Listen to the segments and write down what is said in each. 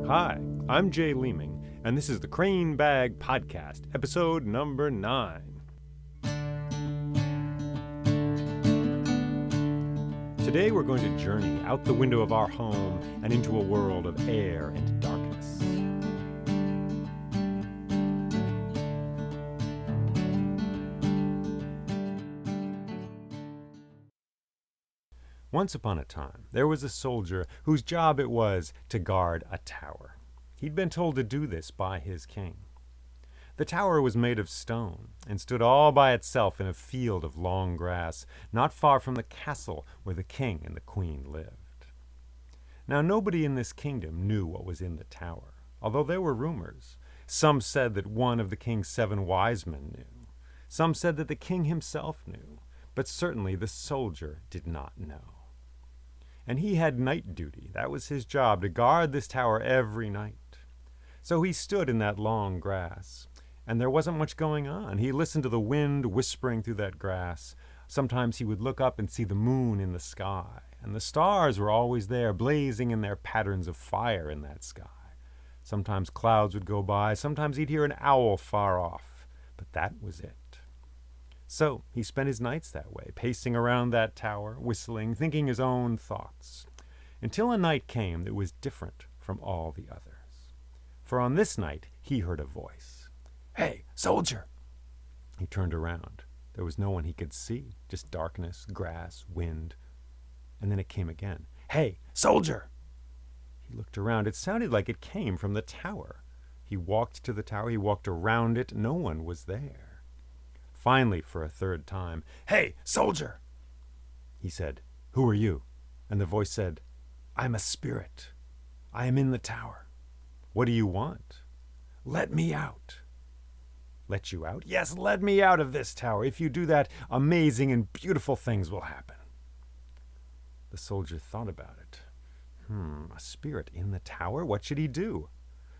Hi, I'm Jay Leeming, and this is the Crane Bag Podcast, episode number 9. Today we're going to journey out the window of our home and into a world of air and darkness. Once upon a time, there was a soldier whose job it was to guard a tower. He'd been told to do this by his king. The tower was made of stone and stood all by itself in a field of long grass, not far from the castle where the king and the queen lived. Now, nobody in this kingdom knew what was in the tower, although there were rumors. Some said that one of the king's 7 wise men knew. Some said that the king himself knew, but certainly the soldier did not know. And he had night duty. That was his job, to guard this tower every night. So he stood in that long grass, and there wasn't much going on. He listened to the wind whispering through that grass. Sometimes he would look up and see the moon in the sky, and the stars were always there, blazing in their patterns of fire in that sky. Sometimes clouds would go by. Sometimes he'd hear an owl far off, but that was it. So he spent his nights that way, pacing around that tower, whistling, thinking his own thoughts, until a night came that was different from all the others. For on this night he heard a voice. "Hey, soldier!" He turned around. There was no one he could see, just darkness, grass, wind. And then it came again. "Hey, soldier!" He looked around. It sounded like it came from the tower. He walked to the tower. He walked around it. No one was there. Finally, for a third time, "Hey, soldier!" He said, "Who are you?" And the voice said, "I'm a spirit. I am in the tower. What do you want?" "Let me out." "Let you out?" "Yes, let me out of this tower. If you do that, amazing and beautiful things will happen." The soldier thought about it. A spirit in the tower? What should he do?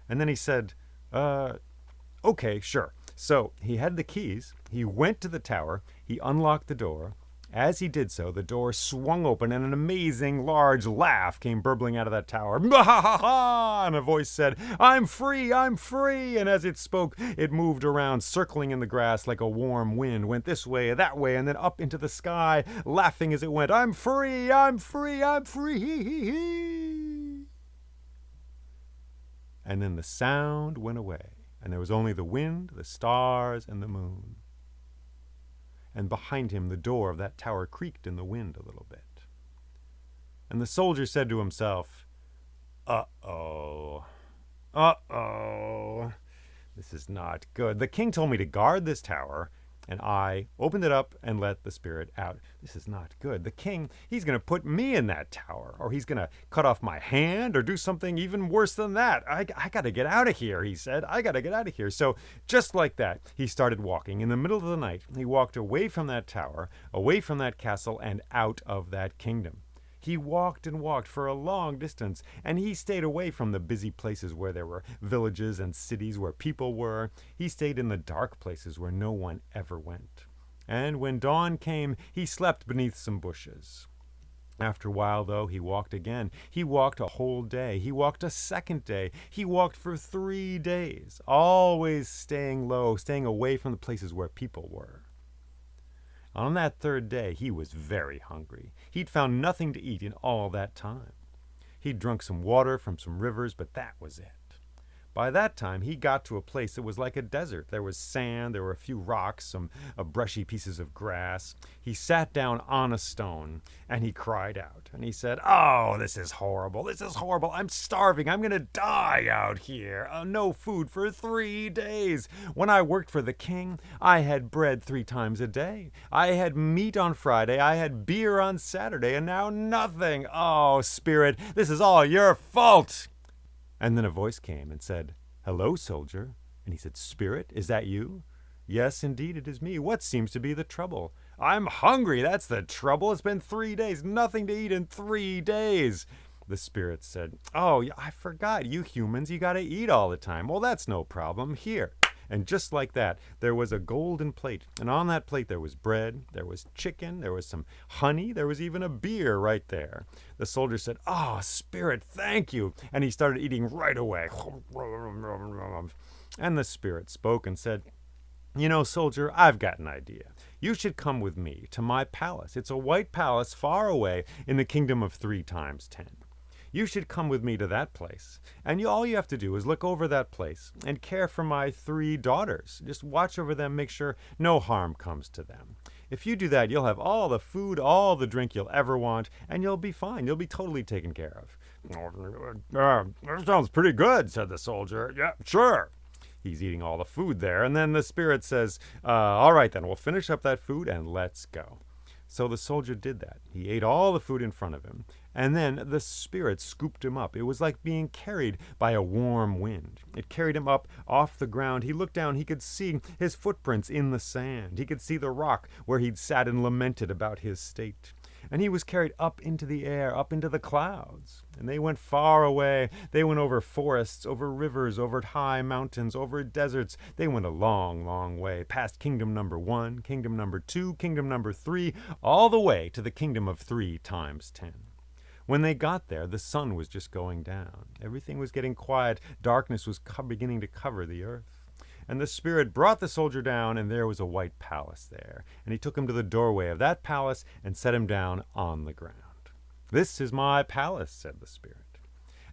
And then he said, okay, sure. So he had the keys. He went to the tower. He unlocked the door. As he did so, the door swung open and an amazing large laugh came burbling out of that tower. "Ha-ha-ha!" And a voice said, "I'm free, I'm free." And as it spoke, it moved around, circling in the grass like a warm wind, went this way, that way, and then up into the sky, laughing as it went. "I'm free, I'm free, I'm free." And then the sound went away. And there was only the wind, the stars, and the moon. And behind him, the door of that tower creaked in the wind a little bit. And the soldier said to himself, Uh-oh. This is not good. The king told me to guard this tower, and I opened it up and let the spirit out. This is not good. The king, he's going to put me in that tower, or he's going to cut off my hand, or do something even worse than that. I got to get out of here, he said. I got to get out of here. So just like that, he started walking. In the middle of the night, he walked away from that tower, away from that castle, and out of that kingdom. He walked and walked for a long distance, and he stayed away from the busy places where there were villages and cities where people were. He stayed in the dark places where no one ever went. And when dawn came, he slept beneath some bushes. After a while, though, he walked again. He walked a whole day. He walked a second day. He walked for 3 days, always staying low, staying away from the places where people were. On that third day, he was very hungry. He'd found nothing to eat in all that time. He'd drunk some water from some rivers, but that was it. By that time, he got to a place that was like a desert. There was sand, there were a few rocks, some brushy pieces of grass. He sat down on a stone, and he cried out. And he said, "Oh, this is horrible. This is horrible. I'm starving. I'm going to die out here. No food for 3 days. When I worked for the king, I had bread 3 times a day. I had meat on Friday. I had beer on Saturday, and now nothing. Oh, spirit, this is all your fault." And then a voice came and said, "Hello, soldier." And he said, "Spirit, is that you?" "Yes, indeed, it is me. What seems to be the trouble?" "I'm hungry, that's the trouble. It's been 3 days, nothing to eat in 3 days." The spirit said, "Oh, I forgot. You humans, you got to eat all the time. Well, that's no problem. Here, And just like that, there was a golden plate. And on that plate there was bread, there was chicken, there was some honey, there was even a beer right there. The soldier said, "Ah, spirit, thank you." And he started eating right away. And the spirit spoke and said, "You know, soldier, I've got an idea. You should come with me to my palace. It's a white palace far away in the kingdom of 3 times 10. You should come with me to that place. And all you have to do is look over that place and care for my 3 daughters. Just watch over them, make sure no harm comes to them. If you do that, you'll have all the food, all the drink you'll ever want, and you'll be fine. You'll be totally taken care of." That sounds pretty good," said the soldier. "Yeah, sure." He's eating all the food there, and then the spirit says, "All right, then, we'll finish up that food and let's go." So the soldier did that. He ate all the food in front of him, and then the spirit scooped him up. It was like being carried by a warm wind. It carried him up off the ground. He looked down. He could see his footprints in the sand. He could see the rock where he'd sat and lamented about his state. And he was carried up into the air, up into the clouds. And they went far away. They went over forests, over rivers, over high mountains, over deserts. They went a long, long way, past kingdom number 1, kingdom number 2, kingdom number 3, all the way to the kingdom of 3 times 10. When they got there, the sun was just going down. Everything was getting quiet. Darkness was beginning to cover the earth. And the spirit brought the soldier down, and there was a white palace there. And he took him to the doorway of that palace and set him down on the ground. "This is my palace," said the spirit.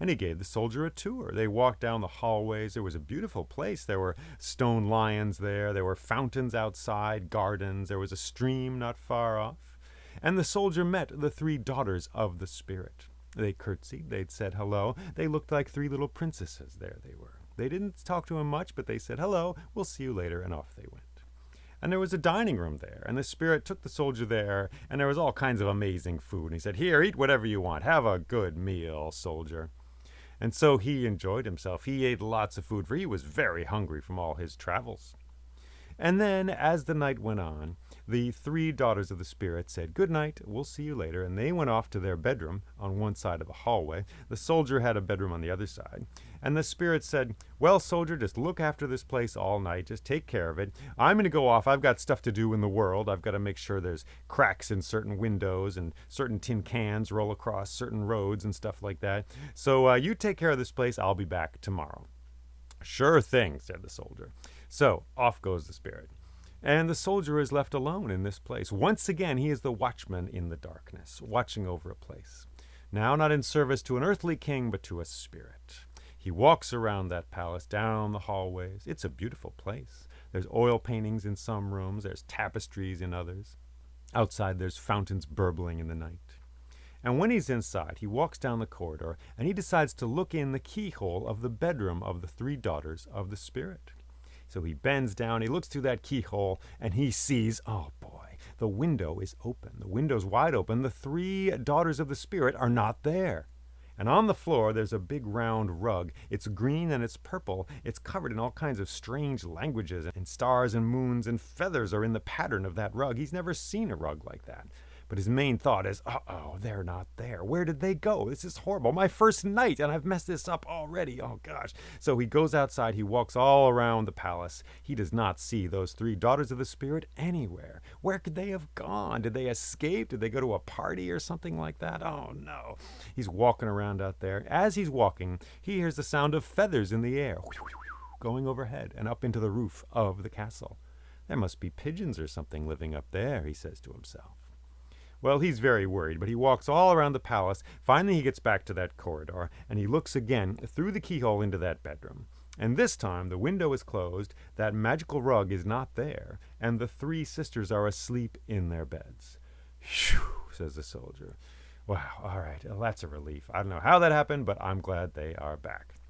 And he gave the soldier a tour. They walked down the hallways. There was a beautiful place. There were stone lions there. There were fountains outside, gardens. There was a stream not far off. And the soldier met the 3 daughters of the spirit. They curtsied. They'd said hello. They looked like 3 little princesses. There they were. They didn't talk to him much, but they said, "Hello, we'll see you later," and off they went. And there was a dining room there, and the spirit took the soldier there, and there was all kinds of amazing food. And he said, "Here, eat whatever you want. Have a good meal, soldier." And so he enjoyed himself. He ate lots of food, for he was very hungry from all his travels. And then, as the night went on, the 3 daughters of the spirit said, "Good night, we'll see you later," and they went off to their bedroom on one side of the hallway. The soldier had a bedroom on the other side. And the spirit said, "Well, soldier, just look after this place all night. Just take care of it. I'm going to go off. I've got stuff to do in the world. I've got to make sure there's cracks in certain windows and certain tin cans roll across certain roads and stuff like that. So you take care of this place. I'll be back tomorrow." "Sure thing," said the soldier. So off goes the spirit. And the soldier is left alone in this place. Once again, he is the watchman in the darkness, watching over a place. Now not in service to an earthly king, but to a spirit. He walks around that palace, down the hallways. It's a beautiful place. There's oil paintings in some rooms. There's tapestries in others. Outside, there's fountains burbling in the night. And when he's inside, he walks down the corridor, and he decides to look in the keyhole of the bedroom of the 3 daughters of the spirit. So he bends down, he looks through that keyhole, and he sees, oh boy, the window is open. The window's wide open. The 3 daughters of the spirit are not there. And on the floor, there's a big round rug. It's green and it's purple. It's covered in all kinds of strange languages, and stars and moons and feathers are in the pattern of that rug. He's never seen a rug like that. But his main thought is, uh-oh, they're not there. Where did they go? This is horrible. My first night, and I've messed this up already. Oh, gosh. So he goes outside. He walks all around the palace. He does not see those 3 daughters of the spirit anywhere. Where could they have gone? Did they escape? Did they go to a party or something like that? Oh, no. He's walking around out there. As he's walking, he hears the sound of feathers in the air, going overhead and up into the roof of the castle. There must be pigeons or something living up there, he says to himself. Well, he's very worried, but he walks all around the palace. Finally, he gets back to that corridor, and he looks again through the keyhole into that bedroom. And this time, the window is closed, that magical rug is not there, and the 3 sisters are asleep in their beds. "Phew," says the soldier. "Wow, all right, well, that's a relief. I don't know how that happened, but I'm glad they are back."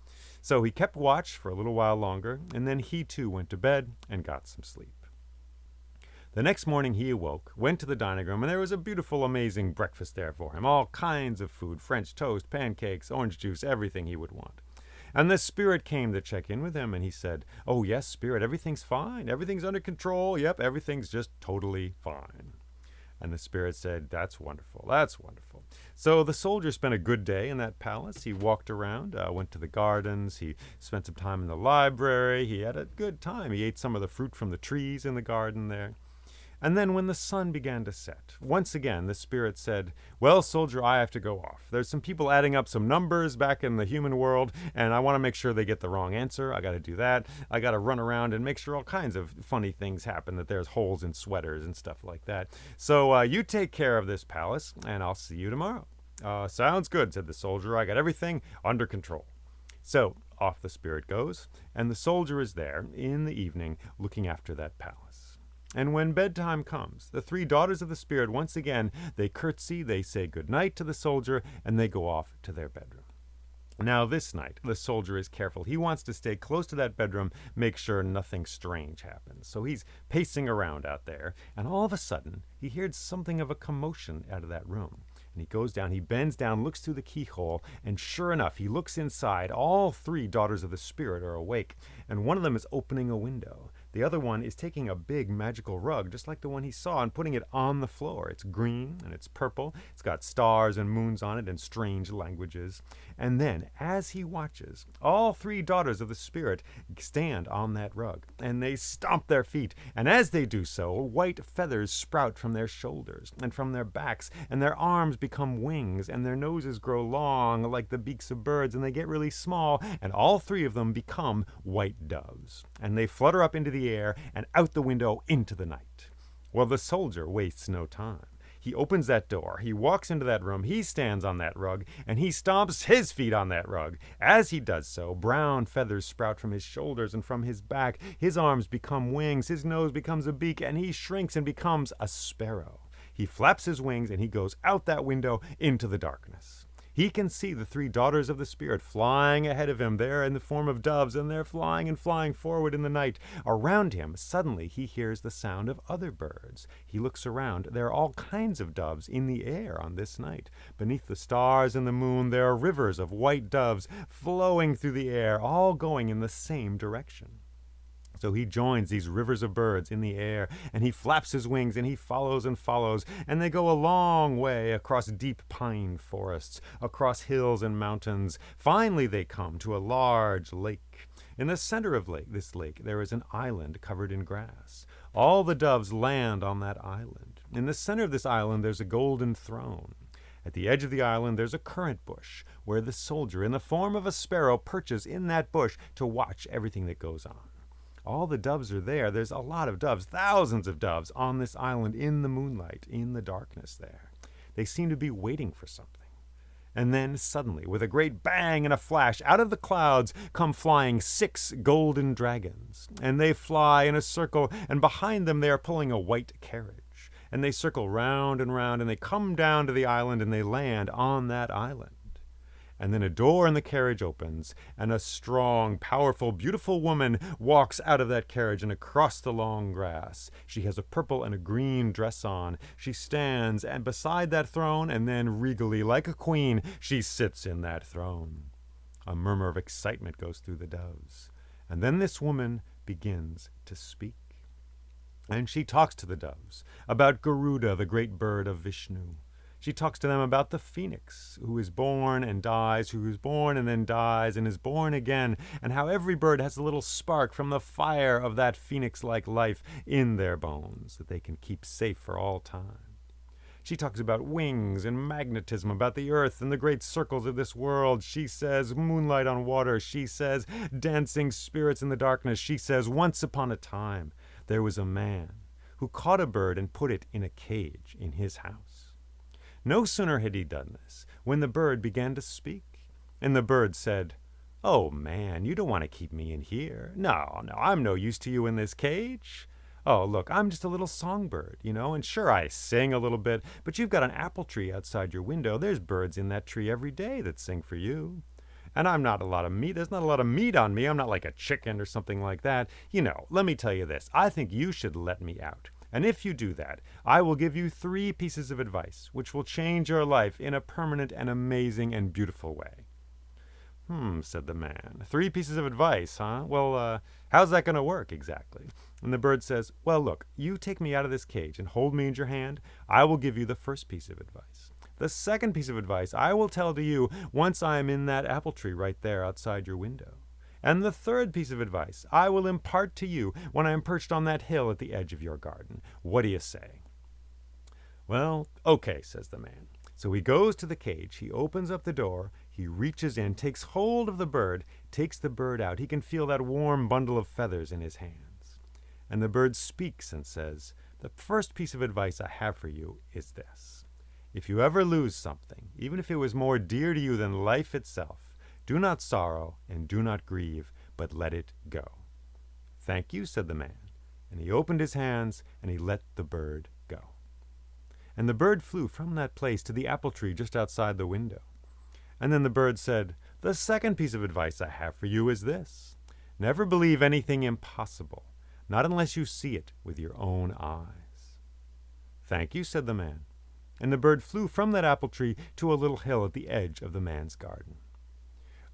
So he kept watch for a little while longer, and then he too went to bed and got some sleep. The next morning he awoke, went to the dining room, and there was a beautiful, amazing breakfast there for him. All kinds of food, French toast, pancakes, orange juice, everything he would want. And the spirit came to check in with him, and he said, "Oh, yes, spirit, everything's fine. Everything's under control. Yep, everything's just totally fine." And the spirit said, "That's wonderful. That's wonderful." So the soldier spent a good day in that palace. He walked around, went to the gardens. He spent some time in the library. He had a good time. He ate some of the fruit from the trees in the garden there. And then when the sun began to set, once again the spirit said, "Well, soldier, I have to go off. There's some people adding up some numbers back in the human world, and I want to make sure they get the wrong answer. I got to do that. I got to run around and make sure all kinds of funny things happen, that there's holes in sweaters and stuff like that. So you take care of this palace, and I'll see you tomorrow." "Sounds good," said the soldier. "I got everything under control." So off the spirit goes, and the soldier is there in the evening looking after that palace. And when bedtime comes, the three daughters of the spirit, once again, they curtsy, they say good night to the soldier, and they go off to their bedroom. Now this night, the soldier is careful. He wants to stay close to that bedroom, make sure nothing strange happens. So he's pacing around out there, and all of a sudden, he hears something of a commotion out of that room. And he goes down, he bends down, looks through the keyhole, and sure enough, he looks inside. All three daughters of the spirit are awake, and one of them is opening a window. The other one is taking a big magical rug, just like the one he saw, and putting it on the floor. It's green and it's purple. It's got stars and moons on it and strange languages. And then, as he watches, all three daughters of the spirit stand on that rug, and they stomp their feet. And as they do so, white feathers sprout from their shoulders and from their backs, and their arms become wings, and their noses grow long like the beaks of birds, and they get really small, and all three of them become white doves. And they flutter up into the air and out the window into the night. Well, the soldier wastes no time. He opens that door, he walks into that room, he stands on that rug, and he stomps his feet on that rug. As he does so, brown feathers sprout from his shoulders and from his back. His arms become wings, his nose becomes a beak, and he shrinks and becomes a sparrow. He flaps his wings and he goes out that window into the darkness. He can see the three daughters of the spirit flying ahead of him. They're in the form of doves, and they're flying and flying forward in the night. Around him, suddenly he hears the sound of other birds. He looks around. There are all kinds of doves in the air on this night. Beneath the stars and the moon, there are rivers of white doves flowing through the air, all going in the same direction. So he joins these rivers of birds in the air, and he flaps his wings, and he follows and follows, and they go a long way across deep pine forests, across hills and mountains. Finally they come to a large lake. In the center of this lake there is an island covered in grass. All the doves land on that island. In the center of this island there's a golden throne. At the edge of the island there's a currant bush, where the soldier, in the form of a sparrow, perches in that bush to watch everything that goes on. All the doves are there. There's a lot of doves, thousands of doves on this island in the moonlight, in the darkness there. They seem to be waiting for something. And then suddenly, with a great bang and a flash, out of the clouds come flying 6 golden dragons. And they fly in a circle, and behind them they are pulling a white carriage. And they circle round and round, and they come down to the island, and they land on that island. And then a door in the carriage opens, and a strong, powerful, beautiful woman walks out of that carriage and across the long grass. She has a purple and a green dress on. She stands and beside that throne, and then regally, like a queen, she sits in that throne. A murmur of excitement goes through the doves. And then this woman begins to speak. And she talks to the doves about Garuda, the great bird of Vishnu. She talks to them about the phoenix, who is born and dies, who is born and then dies and is born again, and how every bird has a little spark from the fire of that phoenix-like life in their bones that they can keep safe for all time. She talks about wings and magnetism, about the earth and the great circles of this world. She says moonlight on water. She says dancing spirits in the darkness. She says once upon a time there was a man who caught a bird and put it in a cage in his house. No sooner had he done this when the bird began to speak. And the bird said, "Oh, man, you don't want to keep me in here. No, I'm no use to you in this cage. Oh, look, I'm just a little songbird, and sure, I sing a little bit, but you've got an apple tree outside your window. There's birds in that tree every day that sing for you. And I'm not a lot of meat. There's not a lot of meat on me. I'm not like a chicken or something like that. Let me tell you this. I think you should let me out. And if you do that, I will give you 3 pieces of advice, which will change your life in a permanent and amazing and beautiful way." Said the man. 3 pieces of advice, huh? Well, how's that going to work exactly? And the bird says, well, look, you take me out of this cage and hold me in your hand. I will give you the first piece of advice. The second piece of advice I will tell to you once I am in that apple tree right there outside your window. And the third piece of advice I will impart to you when I am perched on that hill at the edge of your garden. What do you say? Well, okay, says the man. So he goes to the cage, he opens up the door, he reaches in, takes hold of the bird, takes the bird out. He can feel that warm bundle of feathers in his hands. And the bird speaks and says, the first piece of advice I have for you is this. If you ever lose something, even if it was more dear to you than life itself, do not sorrow and do not grieve, but let it go. Thank you, said the man. And he opened his hands and he let the bird go. And the bird flew from that place to the apple tree just outside the window. And then the bird said, the second piece of advice I have for you is this. Never believe anything impossible, not unless you see it with your own eyes. Thank you, said the man. And the bird flew from that apple tree to a little hill at the edge of the man's garden.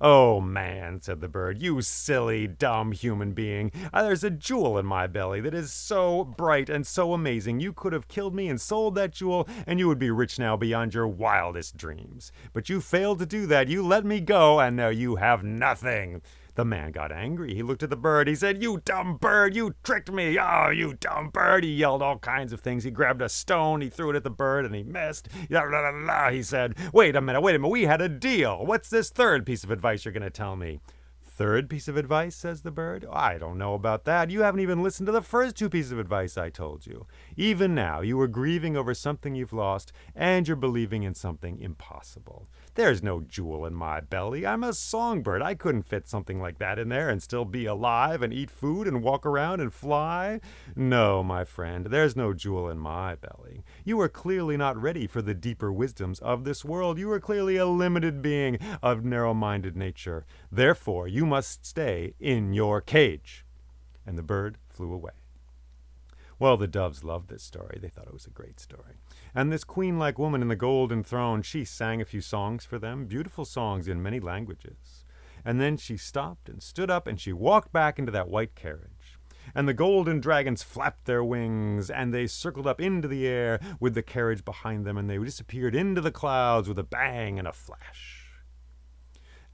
Oh, man, said the bird, you silly, dumb human being. There's a jewel in my belly that is so bright and so amazing. You could have killed me and sold that jewel, and you would be rich now beyond your wildest dreams. But you failed to do that. You let me go, and now you have nothing. The man got angry. He looked at the bird. He said, you dumb bird, you tricked me. Oh, you dumb bird. He yelled all kinds of things. He grabbed a stone. He threw it at the bird, and he missed. He said, wait a minute. We had a deal. What's this third piece of advice you're going to tell me? Third piece of advice, says the bird. I don't know about that. You haven't even listened to the first 2 pieces of advice I told you. Even now, you are grieving over something you've lost, and you're believing in something impossible. There's no jewel in my belly. I'm a songbird. I couldn't fit something like that in there and still be alive and eat food and walk around and fly. No, my friend, there's no jewel in my belly. You are clearly not ready for the deeper wisdoms of this world. You are clearly a limited being of narrow-minded nature. Therefore, you must stay in your cage. And the bird flew away. Well, the doves loved this story. They thought it was a great story. And this queen-like woman in the golden throne, she sang a few songs for them, beautiful songs in many languages. And then she stopped and stood up and she walked back into that white carriage. And the golden dragons flapped their wings and they circled up into the air with the carriage behind them and they disappeared into the clouds with a bang and a flash.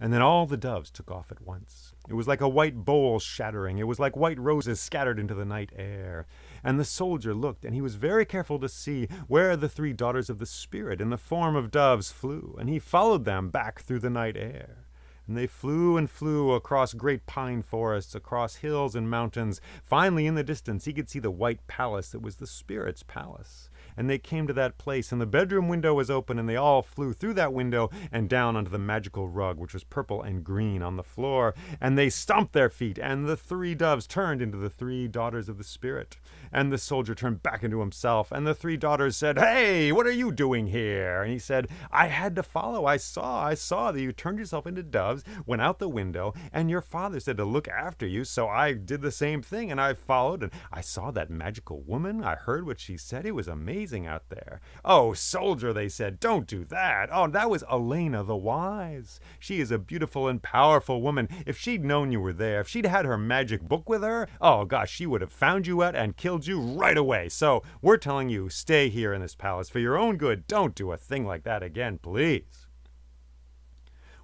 And then all the doves took off at once. It was like a white bowl shattering. It was like white roses scattered into the night air. And the soldier looked, and he was very careful to see where the 3 daughters of the Spirit in the form of doves flew. And he followed them back through the night air. And they flew and flew across great pine forests, across hills and mountains. Finally, in the distance, he could see the white palace that was the Spirit's palace. And they came to that place, and the bedroom window was open, and they all flew through that window and down onto the magical rug, which was purple and green on the floor. And they stomped their feet, and the 3 doves turned into the 3 daughters of the Spirit. And the soldier turned back into himself, and the 3 daughters said, "Hey, what are you doing here?" And he said, "I had to follow. I saw that you turned yourself into doves, went out the window, and your father said to look after you, so I did the same thing, and I followed, and I saw that magical woman. I heard what she said. It was amazing out there." "Oh, soldier," they said, "don't do that. Oh, that was Elena the Wise. She is a beautiful and powerful woman. If she'd known you were there, if she'd had her magic book with her, oh gosh, she would have found you out and killed you right away. So we're telling you, stay here in this palace for your own good. Don't do a thing like that again, please."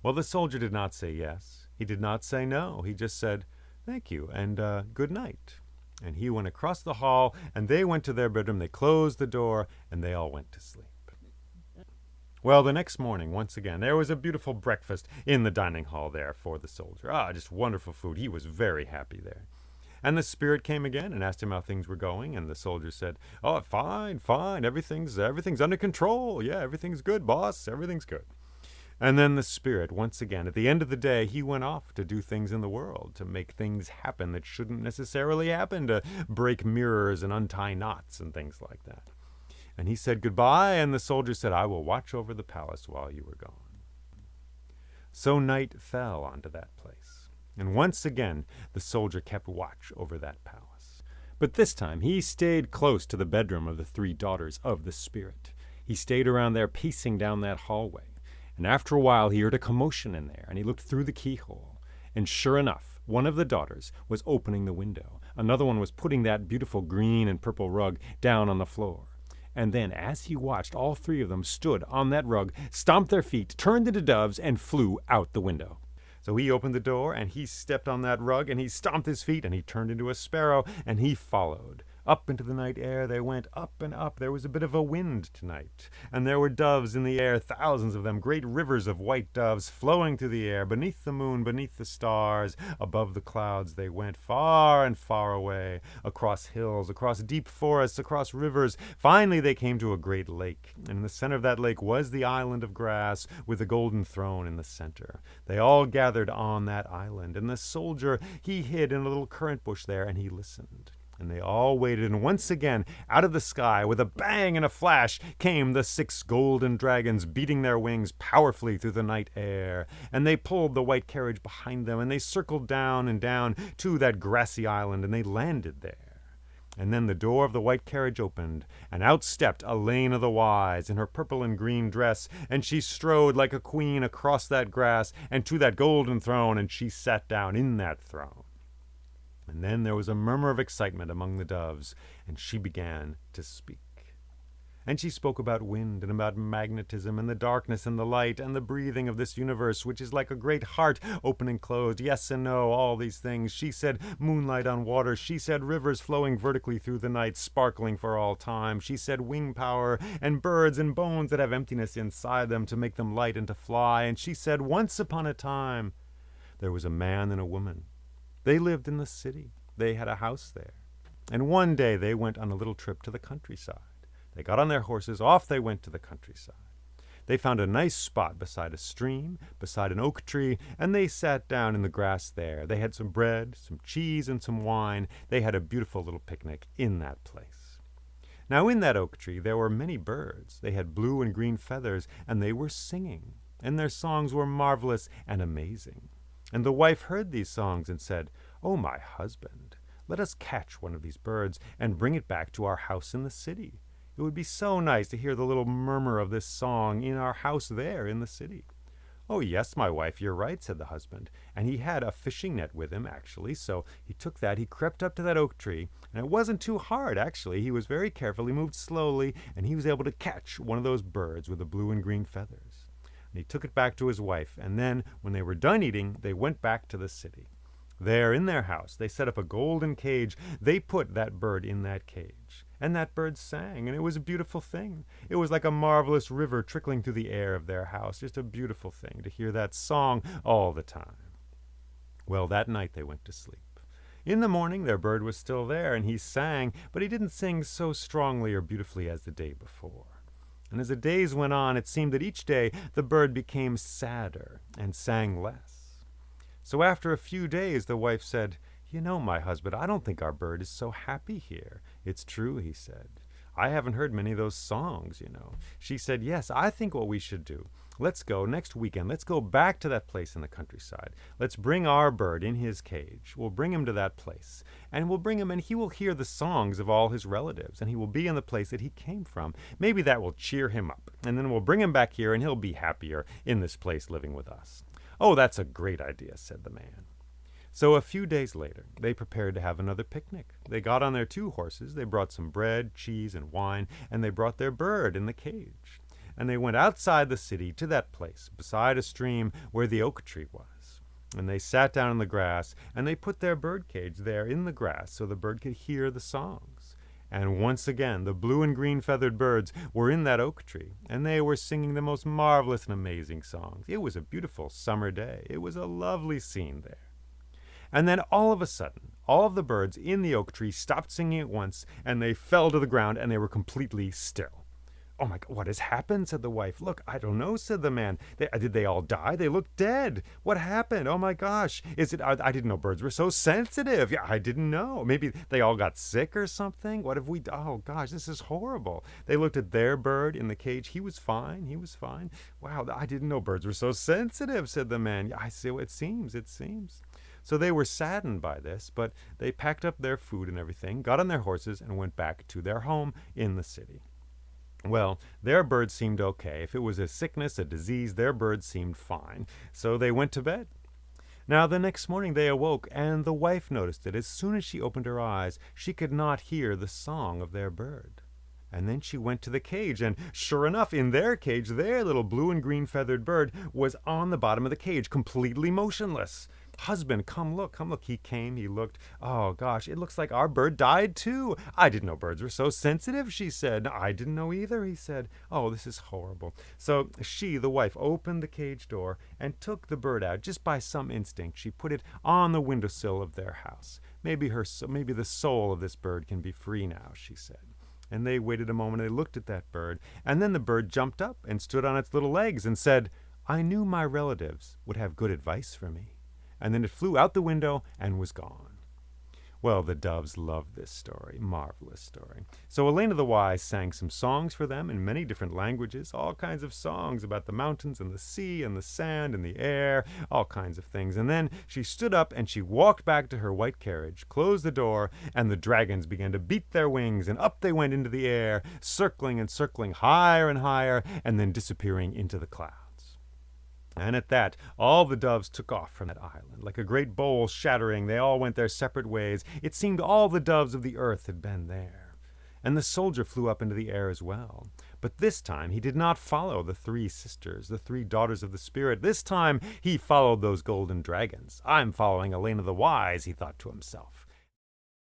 Well, the soldier did not say yes. He did not say no. He just said, "Thank you, and good night." And he went across the hall, and they went to their bedroom. They closed the door, and they all went to sleep. Well, the next morning, once again, there was a beautiful breakfast in the dining hall there for the soldier. Just wonderful food. He was very happy there. And the Spirit came again and asked him how things were going, and the soldier said, "Oh, fine. Everything's under control. Yeah, everything's good, boss. Everything's good." And then the Spirit, once again, at the end of the day, he went off to do things in the world, to make things happen that shouldn't necessarily happen, to break mirrors and untie knots and things like that. And he said goodbye, and the soldier said, "I will watch over the palace while you were gone." So night fell onto that place. And once again, the soldier kept watch over that palace. But this time, he stayed close to the bedroom of the 3 daughters of the Spirit. He stayed around there, pacing down that hallway. And after a while he heard a commotion in there, and he looked through the keyhole. And sure enough, one of the daughters was opening the window. Another one was putting that beautiful green and purple rug down on the floor. And then, as he watched, all three of them stood on that rug, stomped their feet, turned into doves, and flew out the window. So he opened the door, and he stepped on that rug, and he stomped his feet, and he turned into a sparrow, and he followed. Up into the night air they went, up and up. There was a bit of a wind tonight, and there were doves in the air, thousands of them, great rivers of white doves flowing through the air, beneath the moon, beneath the stars. Above the clouds they went, far and far away, across hills, across deep forests, across rivers. Finally they came to a great lake, and in the center of that lake was the island of grass, with a golden throne in the center. They all gathered on that island, and the soldier, he hid in a little currant bush there, and he listened. And they all waited, and once again, out of the sky, with a bang and a flash, came the 6 golden dragons, beating their wings powerfully through the night air. And they pulled the white carriage behind them, and they circled down and down to that grassy island, and they landed there. And then the door of the white carriage opened, and out stepped Elena the Wise in her purple and green dress, and she strode like a queen across that grass and to that golden throne, and she sat down in that throne. And then there was a murmur of excitement among the doves, and she began to speak. And she spoke about wind and about magnetism and the darkness and the light and the breathing of this universe, which is like a great heart, open and closed, yes and no, all these things. She said moonlight on water. She said rivers flowing vertically through the night, sparkling for all time. She said wing power and birds and bones that have emptiness inside them to make them light and to fly. And she said once upon a time there was a man and a woman. They lived in the city. They had a house there. And one day they went on a little trip to the countryside. They got on their horses, off they went to the countryside. They found a nice spot beside a stream, beside an oak tree, and they sat down in the grass there. They had some bread, some cheese, and some wine. They had a beautiful little picnic in that place. Now in that oak tree there were many birds. They had blue and green feathers, and they were singing, and their songs were marvelous and amazing. And the wife heard these songs and said, "Oh, my husband, let us catch one of these birds and bring it back to our house in the city. It would be so nice to hear the little murmur of this song in our house there in the city." "Oh, yes, my wife, you're right," said the husband. And he had a fishing net with him, actually, so he took that, he crept up to that oak tree, and it wasn't too hard, actually. He was very careful, he moved slowly, and he was able to catch one of those birds with the blue and green feathers. And he took it back to his wife, and then, when they were done eating, they went back to the city. There, in their house, they set up a golden cage. They put that bird in that cage. And that bird sang, and it was a beautiful thing. It was like a marvelous river trickling through the air of their house. Just a beautiful thing to hear that song all the time. Well, that night they went to sleep. In the morning, their bird was still there, and he sang, but he didn't sing so strongly or beautifully as the day before. And as the days went on, it seemed that each day the bird became sadder and sang less. So after a few days, the wife said, "You know, my husband, I don't think our bird is so happy here." "It's true," he said. "I haven't heard many of those songs, you know." She said, "Yes, I think what we should do, let's go next weekend. Let's go back to that place in the countryside. Let's bring our bird in his cage. We'll bring him to that place. And we'll bring him, and he will hear the songs of all his relatives, and he will be in the place that he came from. Maybe that will cheer him up. And then we'll bring him back here, and he'll be happier in this place living with us." "Oh, that's a great idea," said the man. So a few days later, they prepared to have another picnic. They got on their 2 horses, they brought some bread, cheese, and wine, and they brought their bird in the cage. And they went outside the city to that place, beside a stream where the oak tree was. And they sat down in the grass, and they put their bird cage there in the grass so the bird could hear the songs. And once again, the blue and green feathered birds were in that oak tree, and they were singing the most marvelous and amazing songs. It was a beautiful summer day. It was a lovely scene there. And then all of a sudden, all of the birds in the oak tree stopped singing at once, and they fell to the ground, and they were completely still. "Oh my God, what has happened?" said the wife. "Look, I don't know," said the man. Did they all die? They look dead. What happened? Oh my gosh. I didn't know birds were so sensitive. Yeah, I didn't know. Maybe they all got sick or something. What have we done? Oh gosh, this is horrible." They looked at their bird in the cage. He was fine. He was fine. "Wow, I didn't know birds were so sensitive," said the man. "Yeah, I see. It seems. So they were saddened by this, but they packed up their food and everything, got on their horses, and went back to their home in the city. Well, their bird seemed okay. If it was a sickness, a disease, their bird seemed fine. So they went to bed. Now, the next morning they awoke, and the wife noticed it. As soon as she opened her eyes, she could not hear the song of their bird. And then she went to the cage, and sure enough, in their cage, their little blue and green feathered bird was on the bottom of the cage, completely motionless. Husband, come look, come look. He came, he looked. Oh, gosh, it looks like our bird died too. I didn't know birds were so sensitive, she said. I didn't know either, he said. Oh, this is horrible. So she, the wife, opened the cage door and took the bird out just by some instinct. She put it on the windowsill of their house. Maybe the soul of this bird can be free now, she said. And they waited a moment, they looked at that bird, and then the bird jumped up and stood on its little legs and said, I knew my relatives would have good advice for me. And then it flew out the window and was gone. Well, the doves loved this story, marvelous story. So Elena the Wise sang some songs for them in many different languages, all kinds of songs about the mountains and the sea and the sand and the air, all kinds of things. And then she stood up and she walked back to her white carriage, closed the door, and the dragons began to beat their wings, and up they went into the air, circling and circling higher and higher, and then disappearing into the clouds. And at that, all the doves took off from that island. Like a great bowl shattering, they all went their separate ways. It seemed all the doves of the earth had been there. And the soldier flew up into the air as well. But this time he did not follow the three sisters, the three daughters of the spirit. This time he followed those golden dragons. I'm following Elena the Wise, he thought to himself.